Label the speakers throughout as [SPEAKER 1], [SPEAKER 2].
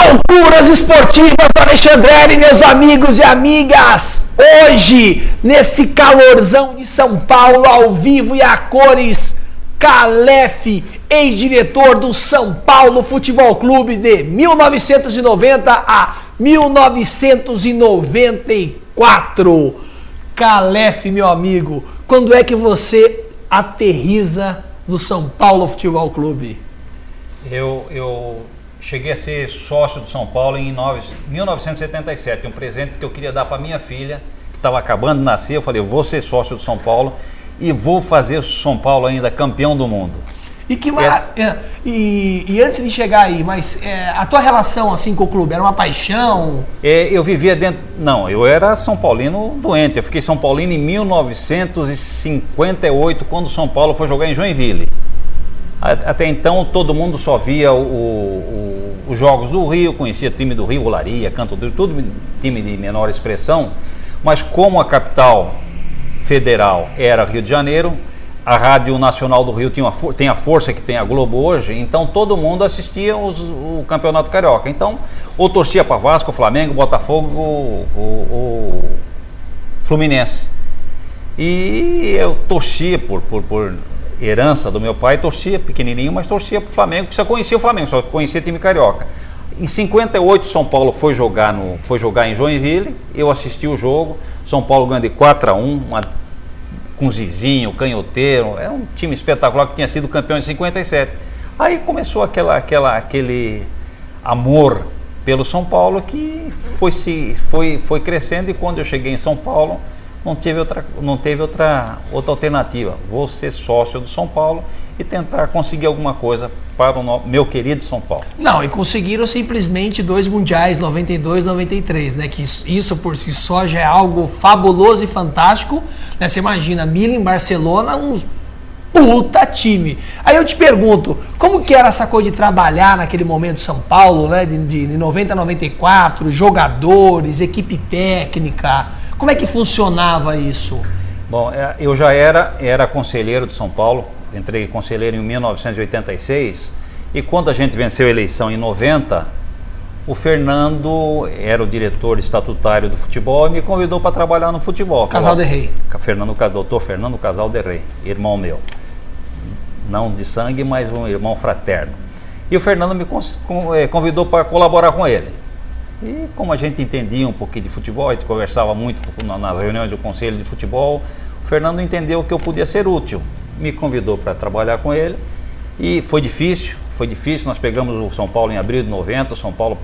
[SPEAKER 1] Loucuras esportivas do Alexandre, meus amigos e amigas. Hoje, nesse calorzão de São Paulo, ao vivo e a cores, Calef, ex-diretor do São Paulo Futebol Clube de 1990 a 1994. Calef, meu amigo, quando é que você aterriza no São Paulo Futebol Clube?
[SPEAKER 2] Eu cheguei a ser sócio do São Paulo em 1977, um presente que eu queria dar para minha filha, que estava acabando de nascer. Eu falei, eu vou ser sócio do São Paulo e vou fazer o São Paulo ainda campeão do mundo.
[SPEAKER 1] E que e antes de chegar aí, mas a tua relação assim com o clube era uma paixão?
[SPEAKER 2] Eu vivia dentro... Não, eu era São Paulino doente. Eu fiquei São Paulino em 1958, quando o São Paulo foi jogar em Joinville. Até então todo mundo só via os jogos do Rio, conhecia time do Rio, Olaria, Canto do Rio, tudo time de menor expressão, mas como a capital federal era Rio de Janeiro, a Rádio Nacional do Rio tem a força que tem a Globo hoje, então todo mundo assistia o Campeonato Carioca. Então, ou torcia para Vasco, Flamengo, Botafogo, o Fluminense. E eu torcia por herança do meu pai, torcia pequenininho, mas torcia para o Flamengo, porque só conhecia o Flamengo, só conhecia time carioca. Em 58, São Paulo foi jogar em Joinville, eu assisti o jogo, São Paulo ganhou de 4-1, com Zizinho, Canhoteiro, é um time espetacular que tinha sido campeão em 57. Aí começou aquele amor pelo São Paulo que foi crescendo, e quando eu cheguei em São Paulo, não teve outra alternativa. Vou ser sócio do São Paulo e tentar conseguir alguma coisa para o meu querido São Paulo.
[SPEAKER 1] Não, e conseguiram simplesmente 2 mundiais, 92 e 93, né? Que isso por si só já é algo fabuloso e fantástico, né? Você imagina, Milan, Barcelona, uns puta time. Aí eu te pergunto, como que era essa coisa de trabalhar naquele momento São Paulo, né? De 90 a 94, jogadores, equipe técnica... Como é que funcionava isso?
[SPEAKER 2] Bom, eu já era conselheiro de São Paulo, entrei conselheiro em 1986, e quando a gente venceu a eleição em 90, o Fernando era o diretor estatutário do futebol e me convidou para trabalhar no futebol.
[SPEAKER 1] Casal de Rei.
[SPEAKER 2] Doutor Fernando Casal de Rei, irmão meu. Não de sangue, mas um irmão fraterno. E o Fernando me convidou para colaborar com ele. E como a gente entendia um pouquinho de futebol, a gente conversava muito nas reuniões do conselho de futebol, o Fernando entendeu que eu podia ser útil, me convidou para trabalhar com ele, e foi difícil, nós pegamos o São Paulo em abril de 90, o São Paulo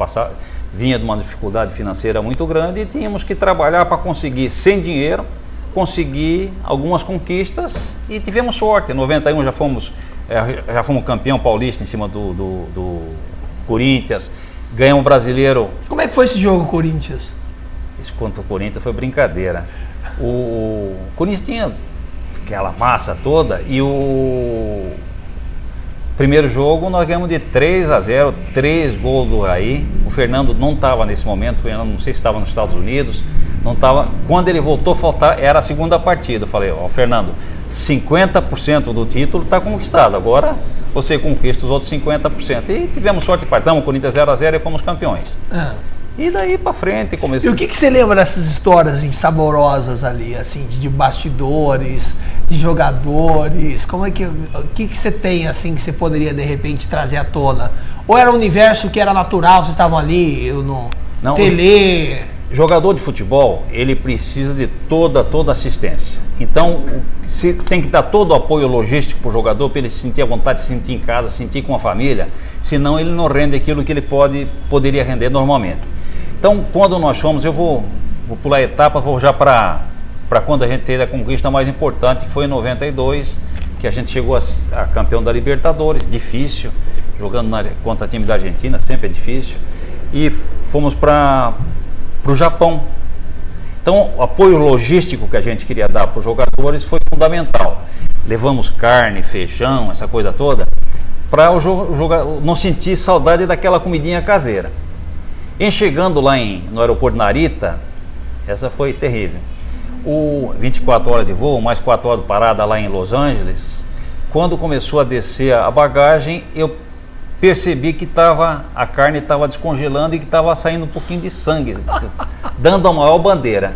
[SPEAKER 2] vinha de uma dificuldade financeira muito grande e tínhamos que trabalhar para conseguir, sem dinheiro, conseguir algumas conquistas, e tivemos sorte. Em 91 já fomos campeão paulista em cima do Corinthians. Ganhamos um brasileiro.
[SPEAKER 1] Como é que foi esse jogo, Corinthians?
[SPEAKER 2] Esse contra o Corinthians foi brincadeira. O Corinthians tinha aquela massa toda, e o primeiro jogo nós ganhamos de 3-0, 3 gols do Raí. O Fernando não estava nesse momento, o Fernando não sei se estava nos Estados Unidos, não estava. Quando ele voltou a faltar, era a segunda partida. Eu falei, Fernando, 50% do título está conquistado, agora você conquista os outros 50%. E tivemos sorte, partamos o Corinthians 0-0 e fomos campeões. E daí para frente começou.
[SPEAKER 1] E o que você lembra dessas histórias assim, saborosas ali, assim, de bastidores, de jogadores? Como é que, o que você tem assim que você poderia de repente trazer à tona? Ou era um universo que era natural, vocês estavam ali no tele?
[SPEAKER 2] Jogador de futebol, ele precisa de toda assistência. Então, tem que dar todo o apoio logístico para o jogador, para ele sentir a vontade de se sentir em casa, sentir com a família, senão ele não rende aquilo que ele poderia render normalmente. Então, quando nós fomos, eu vou pular a etapa, vou já para quando a gente teve a conquista mais importante, que foi em 92, que a gente chegou a campeão da Libertadores, difícil, jogando contra time da Argentina, sempre é difícil, e fomos para o Japão. Então, o apoio logístico que a gente queria dar para os jogadores foi fundamental. Levamos carne, feijão, essa coisa toda, para o jogador não sentir saudade daquela comidinha caseira. Em chegando lá no aeroporto de Narita, essa foi terrível. 24 horas de voo, mais 4 horas de parada lá em Los Angeles. Quando começou a descer a bagagem, eu percebi que a carne estava descongelando e que estava saindo um pouquinho de sangue, dando a maior bandeira.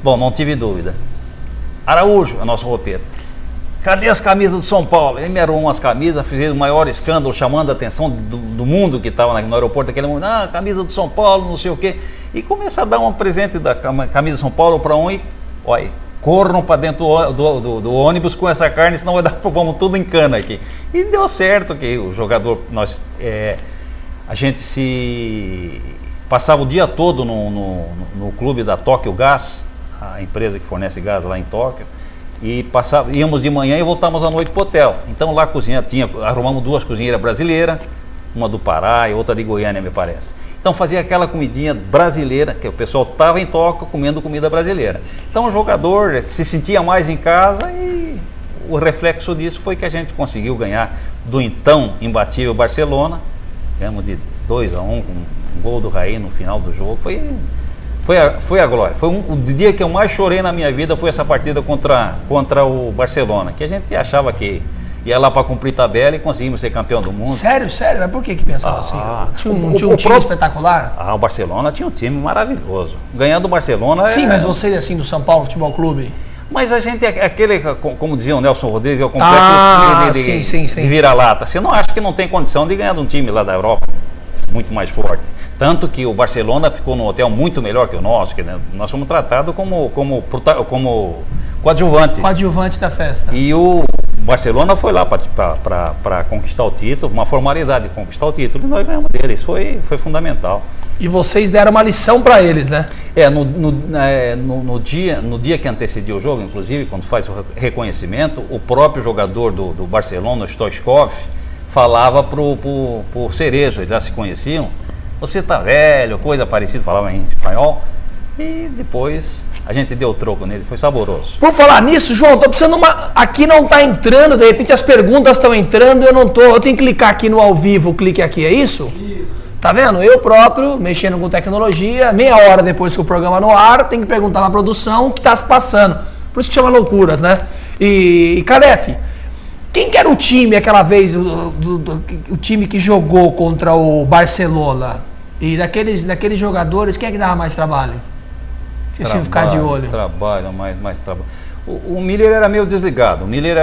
[SPEAKER 2] Bom, não tive dúvida. Araújo, é nosso roupeiro. Cadê as camisas do São Paulo? Ele me arrumou umas camisas, fez o maior escândalo, chamando a atenção do mundo que estava no aeroporto naquele momento. Camisa do São Paulo, não sei o quê. E começa a dar um presente da camisa do São Paulo para um e, olha, corram para dentro do ônibus com essa carne, senão vai dar problema tudo em cana aqui. E deu certo que o jogador, a gente se passava o dia todo no clube da Tóquio Gás, a empresa que fornece gás lá em Tóquio, e íamos de manhã e voltávamos à noite para o hotel. Então lá arrumamos 2 cozinheiras brasileiras, uma do Pará e outra de Goiânia, me parece. Então fazia aquela comidinha brasileira, que o pessoal estava em Tóquio comendo comida brasileira. Então o jogador se sentia mais em casa e o reflexo disso foi que a gente conseguiu ganhar do então imbatível Barcelona. Ganhamos de 2-1 com um gol do Raí no final do jogo. Foi a glória. O dia que eu mais chorei na minha vida foi essa partida contra o Barcelona, que a gente achava que ia lá para cumprir tabela e conseguimos ser campeão do mundo.
[SPEAKER 1] Sério? Mas por que pensava assim? Tinha um time espetacular?
[SPEAKER 2] O Barcelona tinha um time maravilhoso. Ganhando o Barcelona...
[SPEAKER 1] Sim, mas vocês assim do São Paulo Futebol Clube...
[SPEAKER 2] Mas a gente, como dizia o Nelson Rodrigues, é o complexo de vira-lata. Você não acha que não tem condição de ganhar de um time lá da Europa muito mais forte? Tanto que o Barcelona ficou num hotel muito melhor que o nosso, que, né, nós fomos tratados como coadjuvante.
[SPEAKER 1] Coadjuvante da festa.
[SPEAKER 2] E o Barcelona foi lá para conquistar o título, uma formalidade de conquistar o título, e nós ganhamos deles. Foi fundamental.
[SPEAKER 1] E vocês deram uma lição para eles, né?
[SPEAKER 2] No dia que antecedia o jogo, inclusive, quando faz o reconhecimento, o próprio jogador do Barcelona, o Stoichkov, falava pro Cerezo, eles já se conheciam, você tá velho, coisa parecida, falava em espanhol, e depois a gente deu troco nele, foi saboroso.
[SPEAKER 1] Por falar nisso, João, tô precisando aqui não tá entrando, de repente as perguntas estão entrando, eu tenho que clicar aqui no ao vivo, clique aqui, é isso? Isso. Tá vendo? Eu próprio, mexendo com tecnologia, meia hora depois que o programa no ar, tem que perguntar na produção o que tá se passando. Por isso que chama loucuras, né? E Calef, quem que era o time aquela vez, o time que jogou contra o Barcelona? E daqueles jogadores, quem é que dava mais trabalho? Esqueci de ficar de olho.
[SPEAKER 2] Mais trabalho. O Miller era meio desligado. O Miller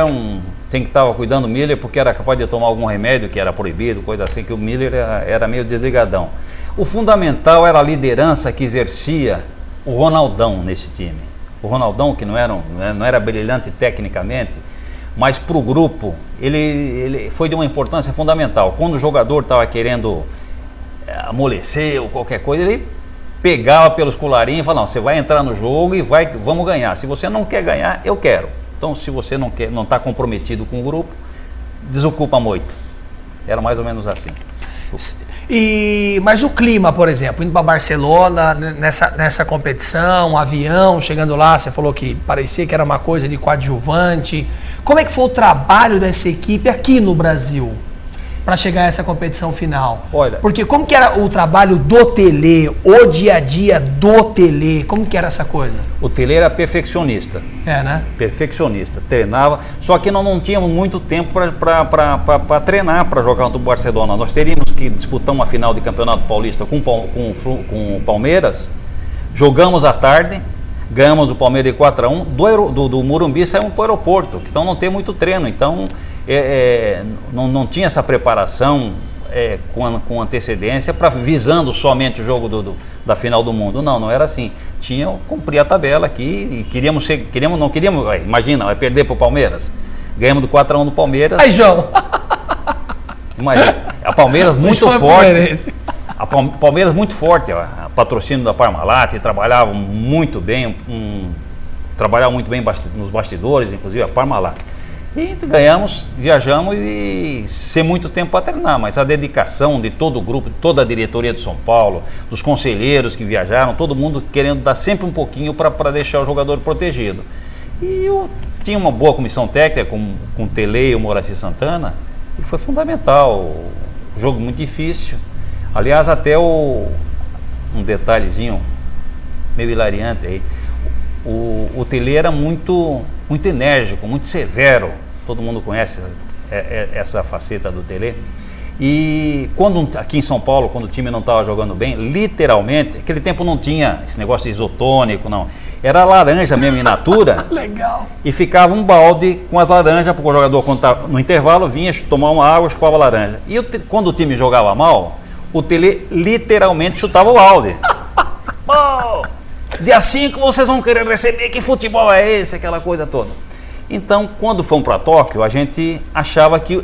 [SPEAKER 2] tem que estar cuidando do Miller porque era capaz de tomar algum remédio que era proibido, coisa assim, que o Miller era meio desligadão. O fundamental era a liderança que exercia o Ronaldão nesse time. O Ronaldão, que não era brilhante tecnicamente, mas para o grupo ele foi de uma importância fundamental. Quando o jogador estava querendo amolecer ou qualquer coisa, ele pegava pelos colarinhos e falava, não, você vai entrar no jogo e vamos ganhar. Se você não quer ganhar, eu quero. Então, se você não está comprometido com o grupo, desocupa a moita. Era mais ou menos assim.
[SPEAKER 1] Mas o clima, por exemplo, indo para Barcelona, nessa competição, um avião, chegando lá, você falou que parecia que era uma coisa de coadjuvante. Como é que foi o trabalho dessa equipe aqui no Brasil para chegar a essa competição final?
[SPEAKER 2] Olha,
[SPEAKER 1] porque como que era o trabalho do Tele, o dia a dia do Tele, como que era essa coisa?
[SPEAKER 2] O Tele era perfeccionista.
[SPEAKER 1] Né?
[SPEAKER 2] Perfeccionista, treinava, só que nós não tínhamos muito tempo para treinar, para jogar contra o Barcelona. Nós teríamos que disputar uma final de Campeonato Paulista com o Palmeiras, jogamos à tarde, ganhamos o Palmeiras de 4-1, do Morumbi saímos para o aeroporto, então não tem muito treino, então não tinha essa preparação com antecedência visando somente o jogo da final do mundo. Não era assim. Cumprir a tabela aqui e não queríamos, imagina, vai perder para o Palmeiras. Ganhamos do 4-1 do Palmeiras.
[SPEAKER 1] Aí, João!
[SPEAKER 2] Imagina, a Palmeiras muito forte. A Palmeiras muito forte, patrocínio da Parmalat, trabalhava muito bem nos bastidores, inclusive a Parmalat. E ganhamos, viajamos e sem muito tempo para treinar, mas a dedicação de todo o grupo, toda a diretoria de São Paulo, dos conselheiros que viajaram, todo mundo querendo dar sempre um pouquinho para deixar o jogador protegido. E eu tinha uma boa comissão técnica com o Tele e o Moraci Santana, e foi fundamental. Um jogo muito difícil. Aliás, até um detalhezinho meio hilariante aí. O Tele era muito enérgico, muito severo. Todo mundo conhece essa faceta do Tele. E aqui em São Paulo, quando o time não estava jogando bem, literalmente, naquele tempo não tinha esse negócio de isotônico, não. Era laranja mesmo, in natura.
[SPEAKER 1] Legal.
[SPEAKER 2] E ficava um balde com as laranjas, porque o jogador, quando estava no intervalo, vinha tomar uma água, chupava laranja. E quando o time jogava mal, o Tele literalmente chutava o balde. Pô, dia 5 vocês vão querer receber, que futebol é esse? Aquela coisa toda. Então, quando fomos para Tóquio, a gente achava que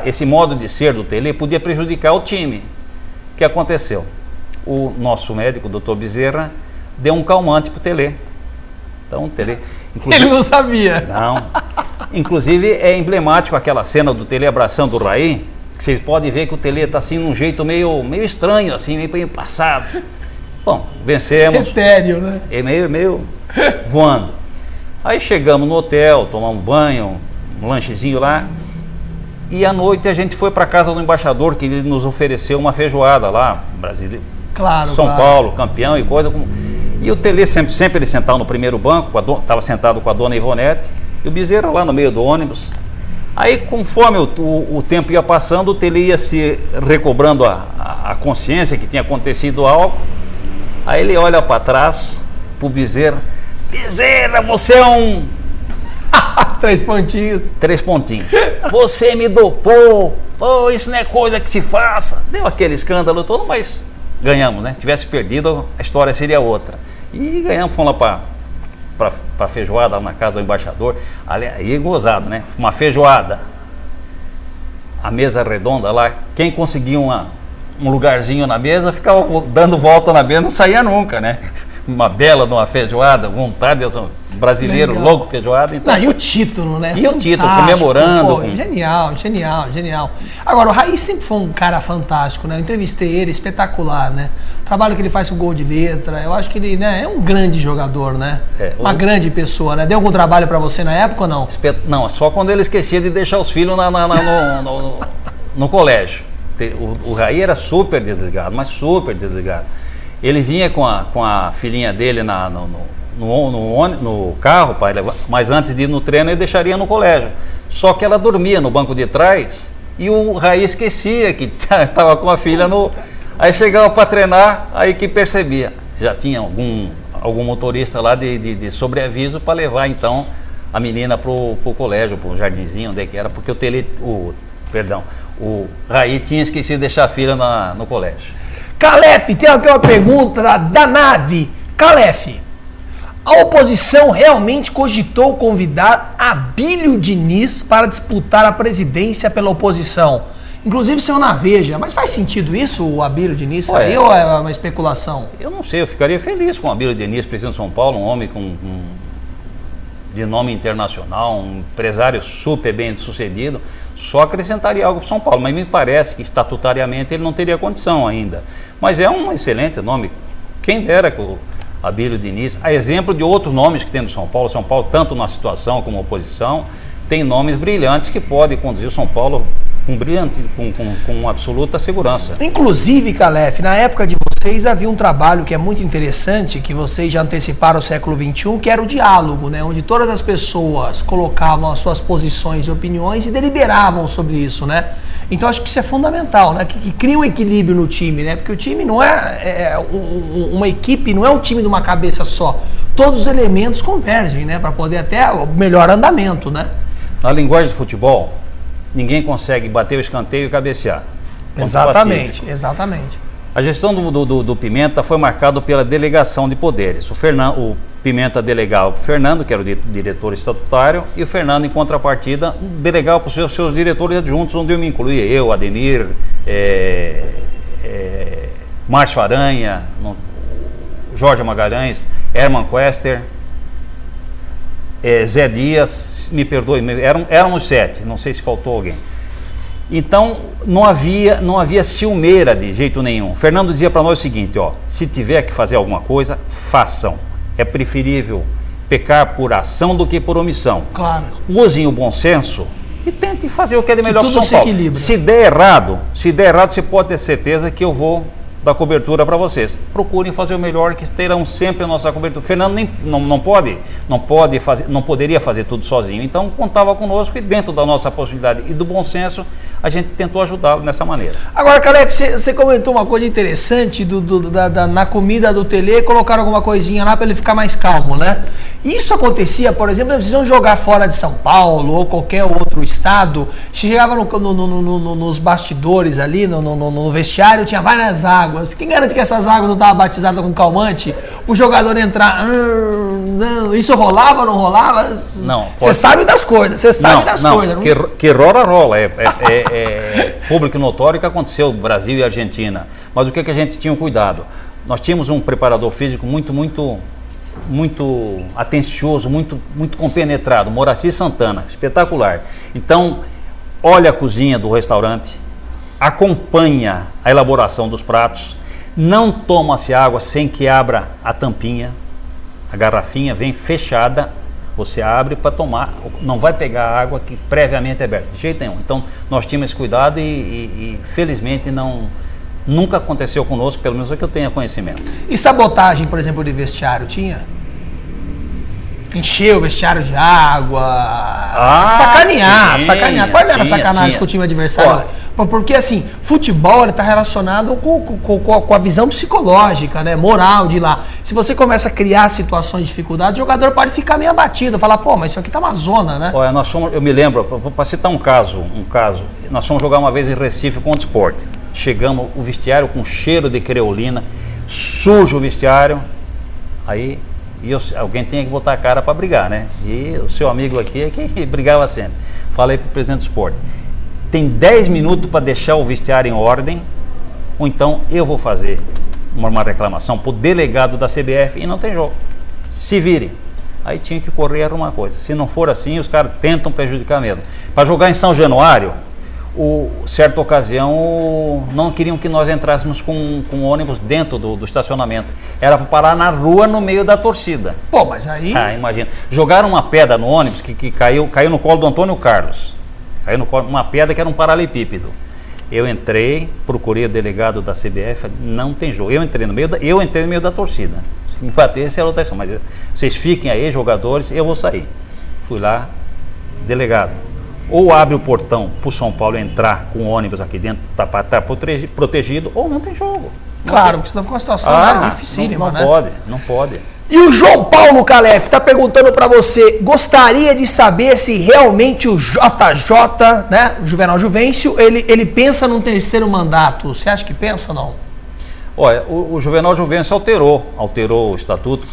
[SPEAKER 2] esse modo de ser do Tele podia prejudicar o time. O que aconteceu? O nosso médico, o Dr. Bezerra, deu um calmante para o Tele. Então, o Tele...
[SPEAKER 1] Ele não sabia.
[SPEAKER 2] Não. Inclusive, é emblemático aquela cena do Tele abraçando o Raí, que vocês podem ver que o Tele está assim, num jeito meio estranho, assim, meio passado. Bom, vencemos.
[SPEAKER 1] Etéreo, né?
[SPEAKER 2] É meio voando. Aí chegamos no hotel, tomamos um banho, um lanchezinho lá. E à noite a gente foi para casa do embaixador, que ele nos ofereceu uma feijoada lá, Brasília.
[SPEAKER 1] Claro,
[SPEAKER 2] São Paulo, campeão e coisa como... E o Tele sempre ele sentava no primeiro banco, estava sentado com a dona Ivonete, e o Bezerra lá no meio do ônibus. Aí, conforme o tempo ia passando, o Tele ia se recobrando a consciência que tinha acontecido algo. Aí ele olha para trás, pro Bezerra: Bezerra, você é um...
[SPEAKER 1] 3 pontinhos.
[SPEAKER 2] 3 pontinhos. Você me dopou. Oh, isso não é coisa que se faça. Deu aquele escândalo todo, mas ganhamos, né? Tivesse perdido, a história seria outra. E ganhamos, fomos lá para feijoada na casa do embaixador. Aí gozado, né? Uma feijoada. A mesa redonda lá, quem conseguia um lugarzinho na mesa ficava dando volta na mesa, não saía nunca, né? Uma bela de uma feijoada, vontade, brasileiro,
[SPEAKER 1] legal.
[SPEAKER 2] Louco feijoada. Então...
[SPEAKER 1] Não, e o título, né?
[SPEAKER 2] E o título, comemorando.
[SPEAKER 1] Pô, genial. Agora, o Raí sempre foi um cara fantástico, né? Eu entrevistei ele, espetacular, né? O trabalho que ele faz com gol de letra, eu acho que ele, né, é um grande jogador, né? Uma grande pessoa, né? Deu algum trabalho pra você na época ou não?
[SPEAKER 2] Não, só quando ele esquecia de deixar os filhos no colégio. O Raí era super desligado, mas super desligado. Ele vinha com a filhinha dele no carro, pai, mas antes de ir no treino ele deixaria no colégio. Só que ela dormia no banco de trás e o Raí esquecia que estava com a filha no... Aí chegava para treinar, aí que percebia. Já tinha algum motorista lá de sobreaviso para levar então a menina pro colégio, pro jardinzinho, onde é que era, porque o Raí tinha esquecido de deixar a filha no colégio.
[SPEAKER 1] Calef, tem aqui uma pergunta da nave. Calef, a oposição realmente cogitou convidar Abílio Diniz para disputar a presidência pela oposição? Inclusive saiu na Veja, mas faz sentido isso, o Abílio Diniz sair, ou é uma especulação?
[SPEAKER 2] Eu não sei, eu ficaria feliz com o Abílio Diniz, presidente de São Paulo, um homem de nome internacional, um empresário super bem sucedido. Só acrescentaria algo para São Paulo, mas me parece que estatutariamente ele não teria condição ainda. Mas é um excelente nome. Quem dera que o Abílio Diniz, a exemplo de outros nomes que tem no São Paulo, tanto na situação como oposição, tem nomes brilhantes que podem conduzir o São Paulo com absoluta segurança.
[SPEAKER 1] Inclusive, Calef, na época de vocês havia um trabalho que é muito interessante, que vocês já anteciparam o século XXI, que era o diálogo, né? Onde todas as pessoas colocavam as suas posições e opiniões e deliberavam sobre isso, né? Então acho que isso é fundamental, né? Que cria um equilíbrio no time, né? Porque o time não uma equipe, não é um time de uma cabeça só. Todos os elementos convergem, né? Para poder até o melhor andamento, né?
[SPEAKER 2] Na linguagem de futebol, ninguém consegue bater o escanteio e cabecear.
[SPEAKER 1] Exatamente.
[SPEAKER 2] A gestão do Pimenta foi marcada pela delegação de poderes. O Pimenta delegava para o Fernando, que era o diretor estatutário, e o Fernando, em contrapartida, delegava para os seus diretores adjuntos, onde eu me incluía, eu, Ademir, Márcio Aranha, Jorge Magalhães, Herman Quester, Zé Dias, me perdoe, éramos 7, não sei se faltou alguém. Então não havia ciumeira de jeito nenhum. O Fernando dizia para nós o seguinte: se tiver que fazer alguma coisa, façam. É preferível pecar por ação do que por omissão.
[SPEAKER 1] Claro.
[SPEAKER 2] Usem o bom senso e tentem fazer o que é de melhor para São Paulo.
[SPEAKER 1] Equilibra.
[SPEAKER 2] Se der errado, você pode ter certeza que eu vou da cobertura para vocês. Procurem fazer o melhor, que terão sempre a nossa cobertura. O Fernando não poderia fazer tudo sozinho, então contava conosco e dentro da nossa possibilidade e do bom senso, a gente tentou ajudá-lo nessa maneira.
[SPEAKER 1] Agora, Calef, você comentou uma coisa interessante na comida do Tele, colocaram alguma coisinha lá para ele ficar mais calmo, né? Isso acontecia, por exemplo, eles iam jogar fora de São Paulo ou qualquer outro estado, chegava nos bastidores ali, no vestiário, tinha várias águas. Quem garante que essas águas não estavam batizadas com calmante? O jogador entrar, não, isso rolava ou não rolava?
[SPEAKER 2] Não.
[SPEAKER 1] Você sabe das coisas, você sabe das coisas.
[SPEAKER 2] Que rola. É público notório que aconteceu no Brasil e Argentina. Mas o que a gente tinha cuidado? Nós tínhamos um preparador físico muito atencioso, muito compenetrado, Moraci Santana, espetacular. Então, olha a cozinha do restaurante, acompanha a elaboração dos pratos, não toma-se água sem que abra a tampinha, a garrafinha vem fechada, você abre para tomar, não vai pegar a água que previamente é aberta, de jeito nenhum. Então, nós tínhamos esse cuidado e felizmente nunca aconteceu conosco, pelo menos é que eu tenha conhecimento.
[SPEAKER 1] E sabotagem, por exemplo, de vestiário, tinha? Encher o vestiário de água, sacanear. Qual era a sacanagem com o time adversário? Porque assim, futebol está relacionado com a visão psicológica, né, moral de lá. Se você começa a criar situações de dificuldade, o jogador pode ficar meio abatido, falar, pô, mas isso aqui tá uma zona, né?
[SPEAKER 2] Olha, eu me lembro, para citar um caso, nós fomos jogar uma vez em Recife contra o Sport. Chegamos, o vestiário com cheiro de creolina, sujo o vestiário, aí alguém tinha que botar a cara para brigar, né? E o seu amigo aqui é que brigava sempre. Falei para o presidente do Sport, tem 10 minutos para deixar o vestiário em ordem, ou então eu vou fazer uma reclamação para o delegado da CBF e não tem jogo. Se virem. Aí tinha que correr e arrumar coisa. Se não for assim, os caras tentam prejudicar mesmo. Para jogar em São Januário, certa ocasião não queriam que nós entrássemos com ônibus dentro do estacionamento. Era para parar na rua no meio da torcida.
[SPEAKER 1] Pô, mas aí...
[SPEAKER 2] imagina. Jogaram uma pedra no ônibus que caiu no colo do Antônio Carlos. Caiu no colo, uma pedra que era um paralelepípedo. Eu entrei, procurei o delegado da CBF, não tem jogo. Eu entrei no meio da torcida. Se me batesse era outra questão, mas vocês fiquem aí, jogadores, eu vou sair. Fui lá, delegado. Ou abre o portão para o São Paulo entrar com o ônibus aqui dentro, para estar protegido, ou não tem jogo.
[SPEAKER 1] Claro, porque senão fica uma situação dificílima, né?
[SPEAKER 2] Não pode.
[SPEAKER 1] E o João Paulo Calef está perguntando para você, gostaria de saber se realmente o JJ, né, o Juvenal Juvencio, ele pensa num terceiro mandato. Você acha que pensa ou não?
[SPEAKER 2] Olha, o Juvenal Juvencio alterou o estatuto,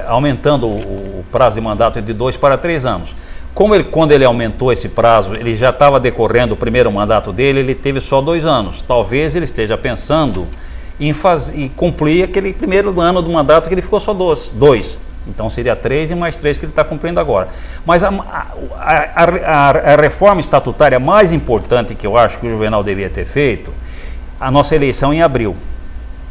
[SPEAKER 2] aumentando o prazo de mandato de 2 para 3 anos. Quando ele aumentou esse prazo, ele já estava decorrendo o primeiro mandato dele, ele teve só 2 anos. Talvez ele esteja pensando em cumprir aquele primeiro ano do mandato que ele ficou só 2. Então seria 3 e mais 3 que ele está cumprindo agora. Mas a reforma estatutária mais importante que eu acho que o Juvenal devia ter feito, a nossa eleição em abril.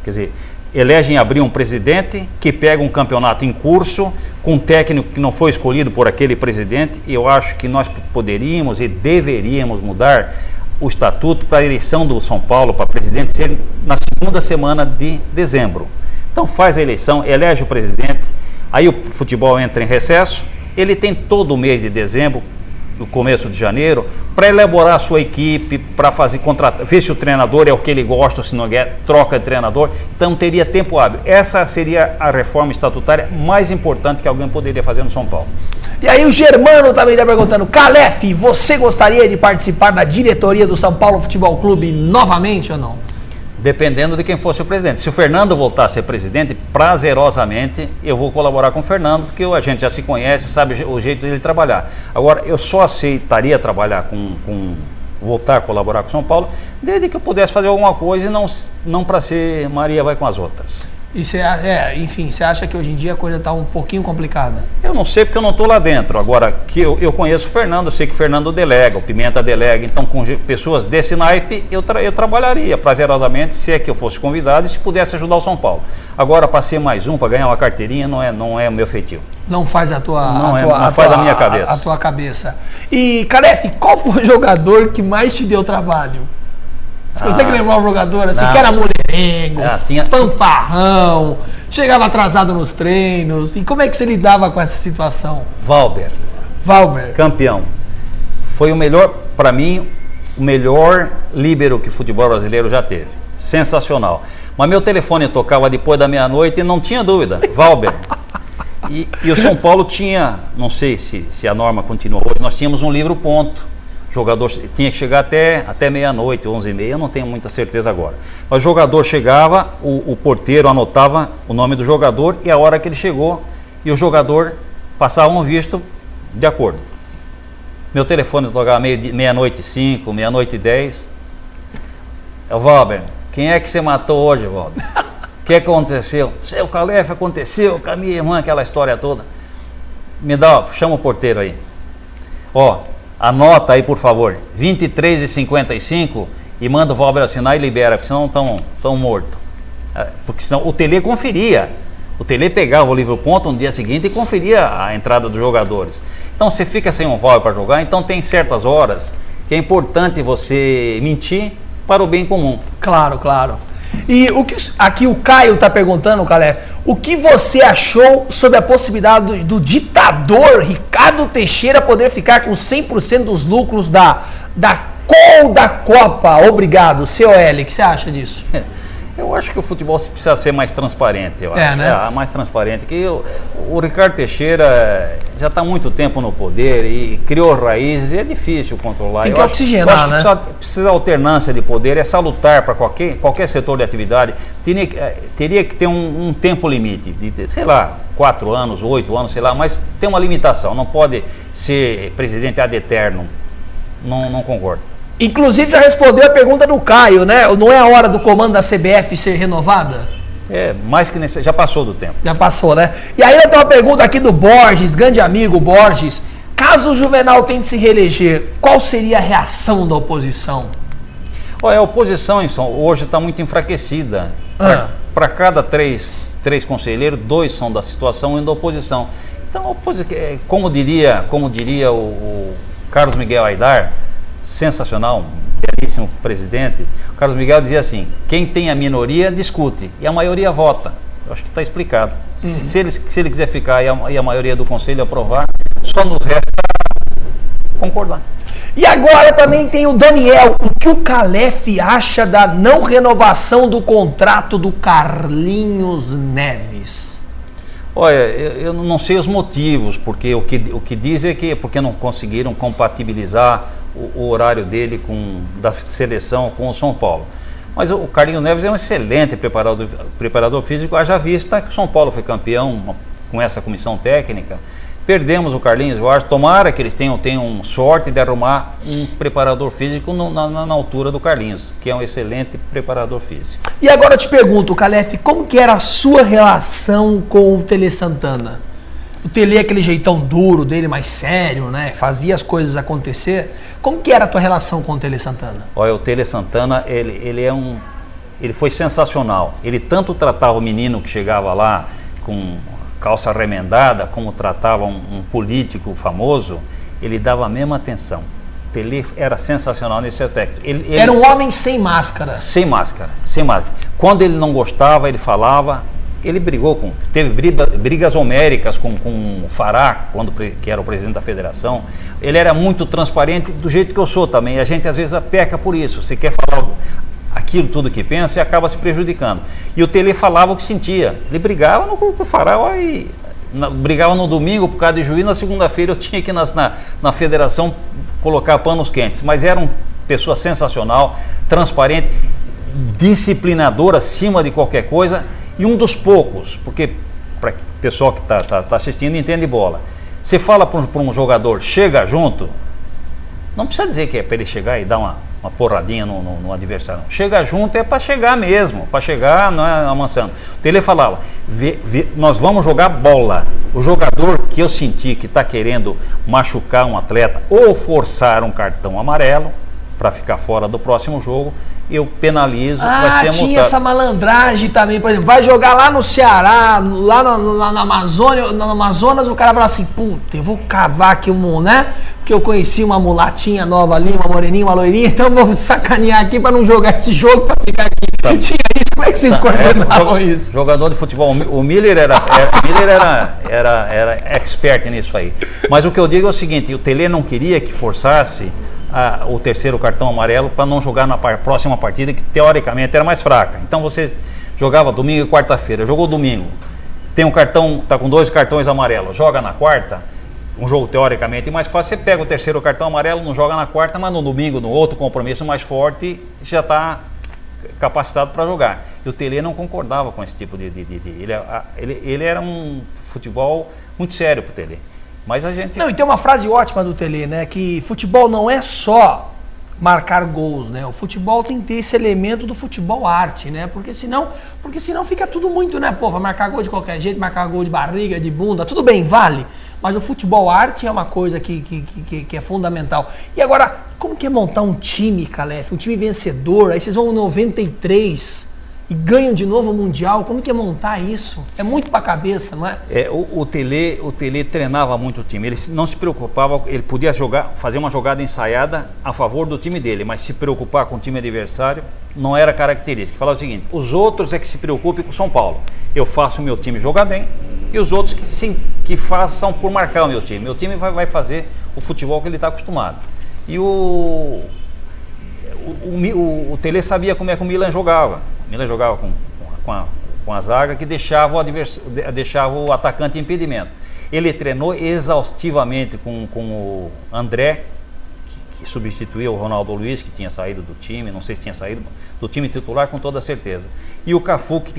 [SPEAKER 2] Quer dizer, elege em abril um presidente que pega um campeonato em curso, com um técnico que não foi escolhido por aquele presidente. Eu acho que nós poderíamos e deveríamos mudar o estatuto para a eleição do São Paulo para presidente ser na segunda semana de dezembro. Então faz a eleição, elege o presidente, aí o futebol entra em recesso, ele tem todo o mês de dezembro, no começo de janeiro, para elaborar a sua equipe, para ver se o treinador é o que ele gosta, ou se não é, troca de treinador. Então teria tempo hábil. Essa seria a reforma estatutária mais importante que alguém poderia fazer no São Paulo.
[SPEAKER 1] E aí o Germano também está perguntando, Calef, você gostaria de participar da diretoria do São Paulo Futebol Clube novamente ou não?
[SPEAKER 2] Dependendo de quem fosse o presidente. Se o Fernando voltar a ser presidente, prazerosamente eu vou colaborar com o Fernando, porque a gente já se conhece, sabe o jeito dele trabalhar. Agora, eu só aceitaria trabalhar voltar a colaborar com o São Paulo, desde que eu pudesse fazer alguma coisa e não para ser Maria vai com as outras.
[SPEAKER 1] E você acha que hoje em dia a coisa está um pouquinho complicada?
[SPEAKER 2] Eu não sei porque eu não estou lá dentro. Agora, que eu conheço o Fernando, eu sei que o Fernando delega, o Pimenta delega, então com pessoas desse naipe eu trabalharia prazerosamente se é que eu fosse convidado e se pudesse ajudar o São Paulo. Agora, para ser mais um, para ganhar uma carteirinha, não é o meu feitio.
[SPEAKER 1] Não faz a
[SPEAKER 2] minha cabeça.
[SPEAKER 1] A tua cabeça. E, Calef, qual foi o jogador que mais te deu trabalho? Você consegue lembrar um jogador assim,
[SPEAKER 2] não.
[SPEAKER 1] que era mulherengo,
[SPEAKER 2] Tinha...
[SPEAKER 1] fanfarrão, chegava atrasado nos treinos? E como é que você lidava com essa situação?
[SPEAKER 2] Valber. Campeão. Foi o melhor, para mim, o melhor líbero que o futebol brasileiro já teve. Sensacional. Mas meu telefone tocava depois da meia-noite e não tinha dúvida. Valber. E o São Paulo tinha, não sei se a norma continua hoje, nós tínhamos um livro ponto. O jogador tinha que chegar até meia-noite, 11h30, eu não tenho muita certeza agora. Mas o jogador chegava, o porteiro anotava o nome do jogador e a hora que ele chegou, e o jogador passava um visto de acordo. Meu telefone tocava meia-noite 5, meia-noite 10. Valber, quem é que você matou hoje, Valber? O que aconteceu? O Calef aconteceu com a minha irmã, aquela história toda. Chama o porteiro aí. Anota aí, por favor, 23h55 e manda o Valber assinar e libera, porque senão estão mortos. Porque senão o Tele conferia. O Tele pegava o livro ponto no dia seguinte e conferia a entrada dos jogadores. Então você fica sem um Valber para jogar, então tem certas horas que é importante você mentir para o bem comum.
[SPEAKER 1] Claro. E aqui o Caio está perguntando, Calef, o que você achou sobre a possibilidade do ditador Ricardo Teixeira poder ficar com 100% dos lucros da Copa? Obrigado, COL, o que você acha disso?
[SPEAKER 2] Eu acho que o futebol precisa ser mais transparente, eu acho.
[SPEAKER 1] Né?
[SPEAKER 2] Mais transparente. Que o Ricardo Teixeira já está há muito tempo no poder e criou raízes e é difícil controlar.
[SPEAKER 1] Tem que oxigenar, né?
[SPEAKER 2] Precisa alternância de poder, é salutar para qualquer setor de atividade. Teria que ter um tempo limite, de, sei lá, 4 anos, 8 anos, sei lá, mas tem uma limitação. Não pode ser presidente ad eternum. Não concordo.
[SPEAKER 1] Inclusive já respondeu a pergunta do Caio, né? Não é a hora do comando da CBF ser renovada?
[SPEAKER 2] Mais que já passou do tempo.
[SPEAKER 1] Já passou, né? E aí eu tenho uma pergunta aqui do Borges, grande amigo Borges. Caso o Juvenal tente se reeleger, qual seria a reação da oposição?
[SPEAKER 2] A oposição hoje está muito enfraquecida. Para cada três conselheiros, 2 são da situação e da oposição. Então, como diria o Carlos Miguel Aidar, sensacional, belíssimo presidente, o Carlos Miguel dizia assim: quem tem a minoria discute e a maioria vota. Eu acho que está explicado. Se ele quiser ficar e a maioria do conselho aprovar, só nos resta concordar.
[SPEAKER 1] E agora também tem o Daniel. O que o Calef acha da não renovação do contrato do Carlinhos Neves?
[SPEAKER 2] Olha, eu não sei os motivos, porque o que diz é que é porque não conseguiram compatibilizar o horário dele da seleção com o São Paulo. Mas o Carlinhos Neves é um excelente preparador físico, haja vista que o São Paulo foi campeão com essa comissão técnica. Perdemos o Carlinhos, eu acho, tomara que eles tenham sorte de arrumar um preparador físico na altura do Carlinhos, que é um excelente preparador físico.
[SPEAKER 1] E agora eu te pergunto, Calef, como que era a sua relação com o Tele Santana? O Tele é aquele jeitão duro dele, mais sério, né? Fazia as coisas acontecer. Como que era a tua relação com o Tele Santana?
[SPEAKER 2] Olha, o Tele Santana, ele foi sensacional. Ele tanto tratava o menino que chegava lá com calça remendada, como tratava um político famoso, ele dava a mesma atenção. Tele era sensacional nesse aspecto. Ele
[SPEAKER 1] era um homem sem máscara.
[SPEAKER 2] Sem máscara. Quando ele não gostava, ele falava. Ele teve brigas homéricas com o Fará, que era o presidente da federação. Ele era muito transparente, do jeito que eu sou também. A gente às vezes peca por isso. Você quer falar aquilo tudo que pensa e acaba se prejudicando. E o Tele falava o que sentia. Ele brigava com o Fará, brigava no domingo por causa de juiz, na segunda-feira eu tinha que ir na federação colocar panos quentes. Mas era uma pessoa sensacional, transparente, disciplinador acima de qualquer coisa. E um dos poucos, porque para o pessoal que está assistindo entende bola. Você fala para um jogador, chega junto, não precisa dizer que é para ele chegar e dar uma porradinha no adversário. Não. Chega junto é para chegar mesmo, para chegar, não é amansando. O Tele falava, nós vamos jogar bola. O jogador que eu senti que está querendo machucar um atleta ou forçar um cartão amarelo, para ficar fora do próximo jogo, eu penalizo, vai ser multado.
[SPEAKER 1] Tinha essa malandragem também, por exemplo, vai jogar lá no Ceará, lá na Amazônia, no Amazonas, o cara fala assim, puta, eu vou cavar aqui né? Porque eu conheci uma mulatinha nova ali, uma moreninha, uma loirinha, então eu vou sacanear aqui para não jogar esse jogo, para ficar aqui. Tá. Tinha isso, como é que vocês coordenavam isso?
[SPEAKER 2] Jogador de futebol, o Miller era expert nisso aí. Mas o que eu digo é o seguinte, o Tele não queria que forçasse o terceiro cartão amarelo para não jogar na próxima partida, que teoricamente era mais fraca. Então você jogava domingo e quarta-feira, jogou domingo, tem um cartão, tá com 2 cartões amarelos, joga na quarta, um jogo teoricamente mais fácil, você pega o terceiro cartão amarelo, não joga na quarta, mas no domingo, no outro compromisso mais forte, já está capacitado para jogar. E o Tele não concordava com esse tipo ele era um futebol muito sério para o Tele. Mas a gente...
[SPEAKER 1] Não, e tem uma frase ótima do Tele, né? Que futebol não é só marcar gols, né? O futebol tem que ter esse elemento do futebol arte, né? Porque senão fica tudo muito, né? Pô, vai marcar gol de qualquer jeito, marcar gol de barriga, de bunda, tudo bem, vale. Mas o futebol arte é uma coisa que é fundamental. E agora, como que é montar um time, Calef? Um time vencedor, aí vocês vão em 93 e ganham de novo o Mundial. Como que é montar isso? É muito pra cabeça, não é?
[SPEAKER 2] O Tele treinava muito o time. Ele não se preocupava, ele podia fazer uma jogada ensaiada a favor do time dele, mas se preocupar com o time adversário não era característica. Falava o seguinte, os outros é que se preocupem com o São Paulo. Eu faço o meu time jogar bem e os outros que façam por marcar o meu time. Meu time vai fazer o futebol que ele está acostumado. E o Tele sabia como é que o Milan jogava. O Milan jogava com a zaga que deixava o atacante em impedimento. Ele treinou exaustivamente com o André, que substituiu o Ronaldo Luiz, que tinha saído do time, não sei se tinha saído do time titular com toda certeza. E o Cafu, que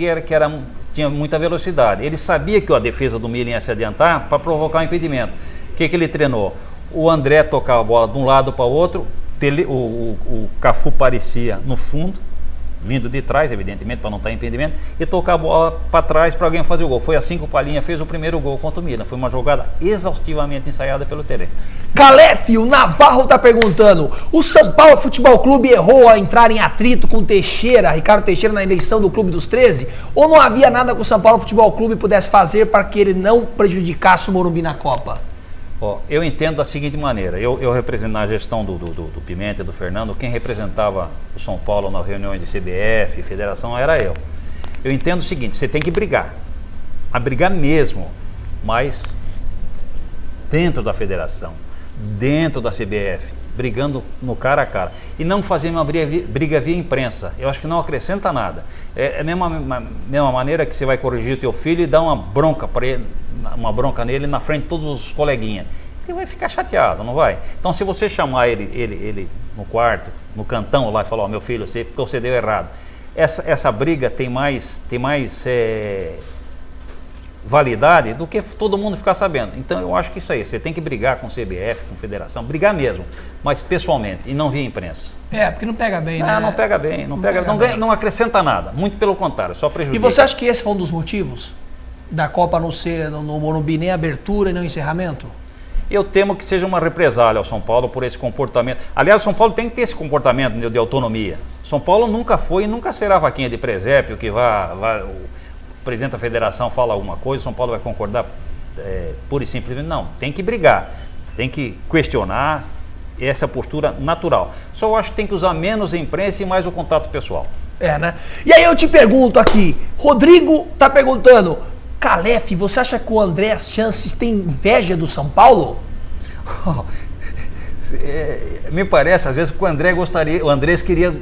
[SPEAKER 2] tinha muita velocidade. Ele sabia que a defesa do Milan ia se adiantar para provocar um impedimento. O que ele treinou? O André tocava a bola de um lado para o outro, o Cafu parecia no fundo, vindo de trás, evidentemente, para não estar em impedimento, e tocar a bola para trás para alguém fazer o gol. Foi assim que o Palhinha fez o primeiro gol contra o Milan. Foi uma jogada exaustivamente ensaiada pelo Tele.
[SPEAKER 1] Calef, o Navarro está perguntando, o São Paulo Futebol Clube errou ao entrar em atrito com Teixeira, Ricardo Teixeira, na eleição do Clube dos 13? Ou não havia nada que o São Paulo Futebol Clube pudesse fazer para que ele não prejudicasse o Morumbi na Copa?
[SPEAKER 2] Eu entendo da seguinte maneira, eu represento na gestão do Pimenta e do Fernando, quem representava o São Paulo nas reuniões de CBF, Federação, era eu. Eu entendo o seguinte, você tem que brigar, a brigar mesmo, mas dentro da Federação, dentro da CBF, brigando no cara a cara. E não fazer uma briga via imprensa, eu acho que não acrescenta nada. É a mesma maneira que você vai corrigir o teu filho e dar uma bronca para ele, uma bronca nele na frente de todos os coleguinhas. Ele vai ficar chateado, não vai? Então se você chamar ele no quarto, no cantão lá e falar, meu filho, você procedeu errado. Essa briga tem mais validade do que todo mundo ficar sabendo. Então eu acho que isso aí, você tem que brigar com o CBF, com a Federação, brigar mesmo, mas pessoalmente e não via imprensa.
[SPEAKER 1] Porque não pega bem, né?
[SPEAKER 2] Não pega bem, não acrescenta nada, muito pelo contrário, só prejudica.
[SPEAKER 1] E você acha que esse foi um dos motivos da Copa não ser no Morumbi nem abertura e nem encerramento?
[SPEAKER 2] Eu temo que seja uma represália ao São Paulo por esse comportamento. Aliás, o São Paulo tem que ter esse comportamento de autonomia. São Paulo nunca foi e nunca será vaquinha de presépio que o presidente da federação fala alguma coisa, o São Paulo vai concordar pura e simplesmente. Não, tem que brigar, tem que questionar essa postura natural. Só eu acho que tem que usar menos a imprensa e mais o contato pessoal.
[SPEAKER 1] Né? E aí eu te pergunto aqui, Rodrigo está perguntando, Calef, você acha que o André Chances tem inveja do São Paulo?
[SPEAKER 2] Me parece, às vezes, que o Andrés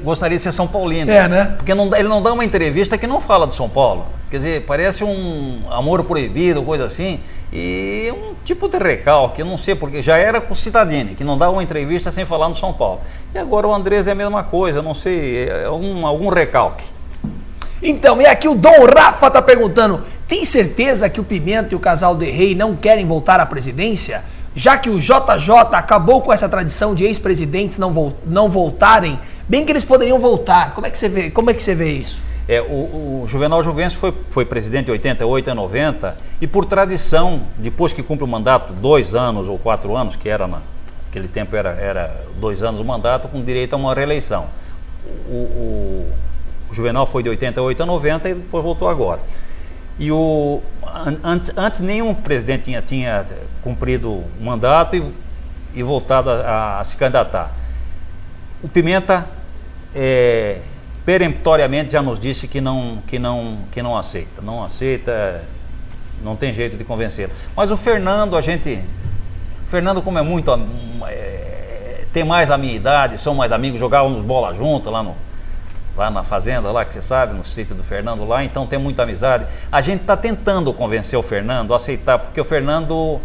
[SPEAKER 2] gostaria de ser São Paulino.
[SPEAKER 1] Né?
[SPEAKER 2] Porque ele não dá uma entrevista que não fala do São Paulo. Quer dizer, parece um amor proibido, coisa assim. E um tipo de recalque, eu não sei, porque já era com o Cittadini, que não dava uma entrevista sem falar no São Paulo. E agora o Andrés é a mesma coisa, não sei, algum recalque.
[SPEAKER 1] Então, e aqui o Dom Rafa está perguntando, tem certeza que o Pimenta e o casal de Rei não querem voltar à presidência? Já que o JJ acabou com essa tradição de ex-presidentes não voltarem, bem que eles poderiam voltar. Como é que você vê isso?
[SPEAKER 2] O Juvenal Juvencio foi presidente em 88 a 90 e por tradição, depois que cumpre o mandato 2 anos ou 4 anos, que era Naquele tempo era 2 anos o mandato com direito a uma reeleição. O Juvenal foi de 88 a 90 e depois voltou agora. E antes nenhum presidente tinha cumprido o mandato e voltado a se candidatar. O Pimenta peremptoriamente já nos disse que não aceita. Não aceita, não tem jeito de convencê-lo. Mas o Fernando, Fernando, como tem mais a minha idade, são mais amigos, jogávamos bola junto lá na fazenda, lá que você sabe, no sítio do Fernando lá, então tem muita amizade. A gente está tentando convencer o Fernando a aceitar, porque o Fernando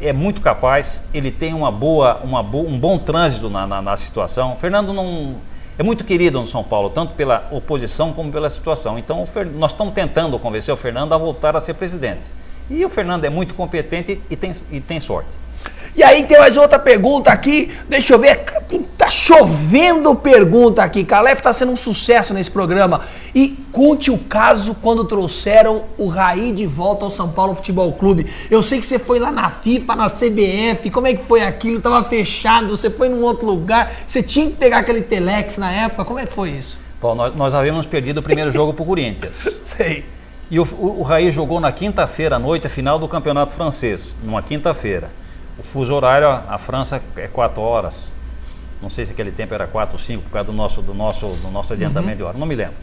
[SPEAKER 2] é muito capaz, ele tem um bom trânsito na situação. O Fernando é muito querido no São Paulo, tanto pela oposição como pela situação. Então nós estamos tentando convencer o Fernando a voltar a ser presidente. E o Fernando é muito competente e tem sorte.
[SPEAKER 1] E aí tem mais outra pergunta aqui, deixa eu ver, tá chovendo pergunta aqui, Calef tá sendo um sucesso nesse programa. E conte o caso quando trouxeram o Raí de volta ao São Paulo Futebol Clube. Eu sei que você foi lá na FIFA, na CBF, como é que foi aquilo? Tava fechado, você foi num outro lugar, você tinha que pegar aquele telex na época, como é que foi isso?
[SPEAKER 2] Bom, nós havíamos perdido o primeiro jogo pro Corinthians.
[SPEAKER 1] Sei.
[SPEAKER 2] E o Raí jogou na quinta-feira à noite, a final do Campeonato Francês, numa quinta-feira. O fuso horário, a França é 4 horas. Não sei se aquele tempo era 4 ou 5 por causa do nosso adiantamento de hora, não me lembro.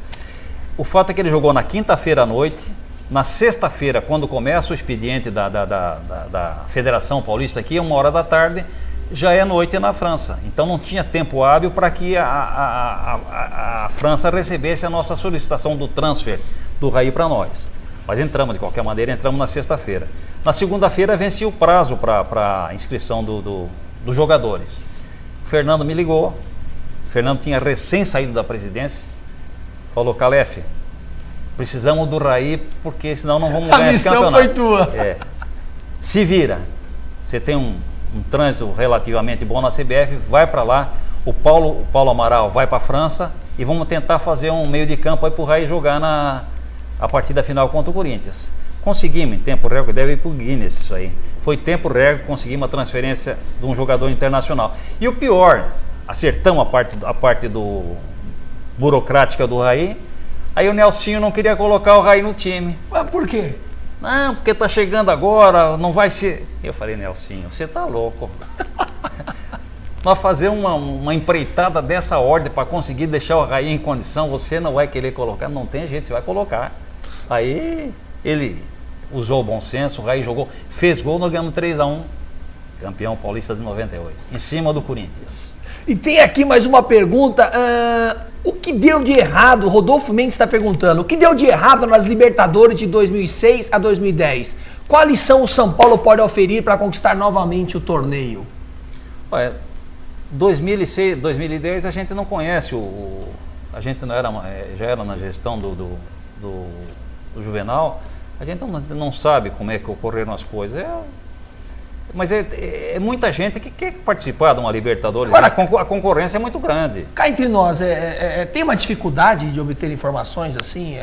[SPEAKER 2] O fato é que ele jogou na quinta-feira à noite. Na sexta-feira, quando começa o expediente da Federação Paulista aqui, 1h da tarde, já é noite na França. Então não tinha tempo hábil para que a França recebesse a nossa solicitação do transfer do Raí para nós. Mas entramos, de qualquer maneira, entramos na sexta-feira. Na segunda-feira vencia o prazo para a inscrição dos jogadores. O Fernando me ligou, o Fernando tinha recém saído da presidência, falou: Calef, precisamos do Raí, porque senão não vamos ganhar esse campeonato.
[SPEAKER 1] A missão foi tua.
[SPEAKER 2] Se vira, você tem um trânsito relativamente bom na CBF, vai para lá, o Paulo Amaral vai para a França e vamos tentar fazer um meio de campo aí para o Raí jogar a partida final contra o Corinthians. Conseguimos em tempo recorde, deve ir para o Guinness isso aí. Foi tempo recorde, conseguimos a transferência de um jogador internacional. E o pior, acertamos a parte burocrática do Raí, aí o Nelsinho não queria colocar o Raí no time.
[SPEAKER 1] Mas por quê?
[SPEAKER 2] Não, porque tá chegando agora, não vai ser... Eu falei: Nelsinho, você tá louco. Nós fazer uma empreitada dessa ordem para conseguir deixar o Raí em condição, você não vai querer colocar, não tem jeito, você vai colocar. Aí ele usou o bom senso, o Raí jogou, fez gol, nós ganhamos 3-1, campeão paulista de 98, em cima do Corinthians.
[SPEAKER 1] E tem aqui mais uma pergunta, o que deu de errado, Rodolfo Mendes está perguntando, o que deu de errado nas Libertadores de 2006 a 2010? Qual lição o São Paulo pode oferir para conquistar novamente o torneio?
[SPEAKER 2] Olha, 2006, 2010 a gente não conhece, a gente não era, já era na gestão do Juvenal, a gente não sabe como é que ocorreram as coisas. Mas é muita gente que quer participar de uma Libertadores. Agora, a concorrência é muito grande.
[SPEAKER 1] Cá entre nós, tem uma dificuldade de obter informações assim?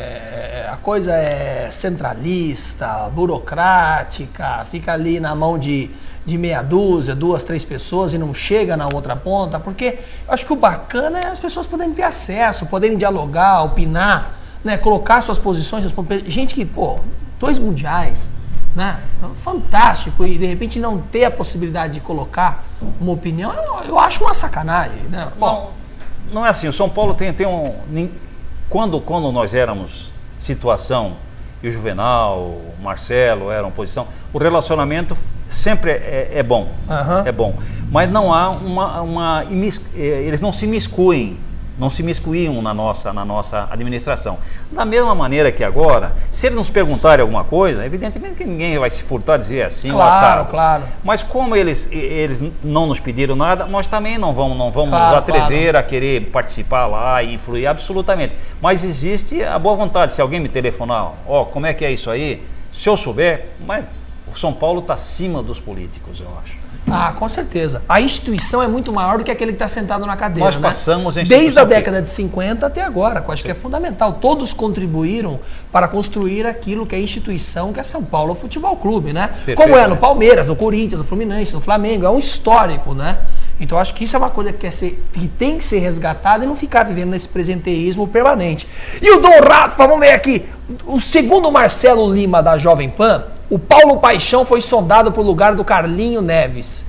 [SPEAKER 1] A coisa é centralista, burocrática, fica ali na mão de meia dúzia, 2, 3 pessoas e não chega na outra ponta? Porque eu acho que o bacana é as pessoas poderem ter acesso, poderem dialogar, opinar, né, colocar suas posições. Gente que, 2 mundiais, né, fantástico, e de repente não ter a possibilidade de colocar uma opinião, eu acho uma sacanagem, né?
[SPEAKER 2] Não é assim, o São Paulo tem quando nós éramos situação, e o Juvenal, o Marcelo eram posição, o relacionamento sempre é bom, é bom, mas não há eles não se miscuíam na nossa administração. Da mesma maneira que agora, se eles nos perguntarem alguma coisa, evidentemente que ninguém vai se furtar a dizer assim,
[SPEAKER 1] claro, claro.
[SPEAKER 2] Mas como eles não nos pediram nada, nós também não vamos nos atrever a querer participar lá e influir absolutamente. Mas existe a boa vontade. Se alguém me telefonar, como é que é isso aí? Se eu souber, mas o São Paulo está acima dos políticos, eu acho.
[SPEAKER 1] Ah, com certeza. A instituição é muito maior do que aquele que está sentado na cadeira.
[SPEAKER 2] Nós
[SPEAKER 1] né?
[SPEAKER 2] passamos a
[SPEAKER 1] desde a década de 50 até agora, que eu acho que é fundamental. Todos contribuíram para construir aquilo que é a instituição, que é São Paulo Futebol Clube, né? Como é no Palmeiras, no Corinthians, no Fluminense, no Flamengo, é um histórico, né? Então eu acho que isso é uma coisa que tem que ser resgatada e não ficar vivendo nesse presenteísmo permanente. E o Dom Rafa, vamos ver aqui, o segundo Marcelo Lima da Jovem Pan, o Paulo Paixão foi sondado para o lugar do Carlinho Neves.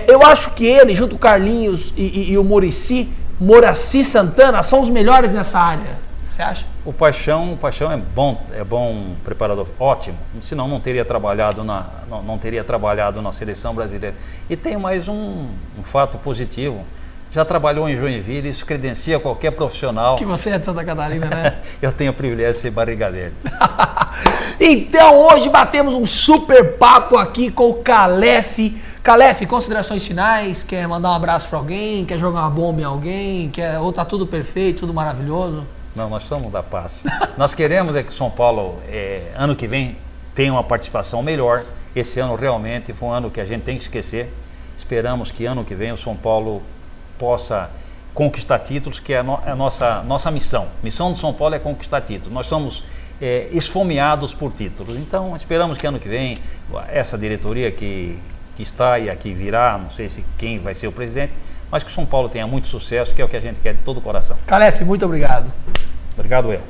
[SPEAKER 1] Eu acho que ele, junto com o Carlinhos e o Moraci Santana, são os melhores nessa área. Você acha?
[SPEAKER 2] O Paixão é bom preparador, ótimo. Senão não teria trabalhado na seleção brasileira. E tem mais um fato positivo. Já trabalhou em Joinville, isso credencia qualquer profissional.
[SPEAKER 1] Que você é de Santa Catarina, né?
[SPEAKER 2] Eu tenho o privilégio de ser barriga verde.
[SPEAKER 1] Então hoje batemos um super papo aqui com o Calef. Calef, considerações finais? Quer mandar um abraço para alguém? Quer jogar uma bomba em alguém? Ou tá tudo perfeito, tudo maravilhoso?
[SPEAKER 2] Não, nós somos da paz. Nós queremos que o São Paulo, ano que vem, tenha uma participação melhor. Esse ano realmente foi um ano que a gente tem que esquecer. Esperamos que ano que vem o São Paulo possa conquistar títulos, que é a nossa missão. A missão do São Paulo é conquistar títulos. Nós somos esfomeados por títulos. Então, esperamos que ano que vem, essa diretoria que está e aqui virá, não sei se quem vai ser o presidente, mas que o São Paulo tenha muito sucesso, que é o que a gente quer de todo o coração.
[SPEAKER 1] Calef, muito obrigado.
[SPEAKER 2] Obrigado, eu.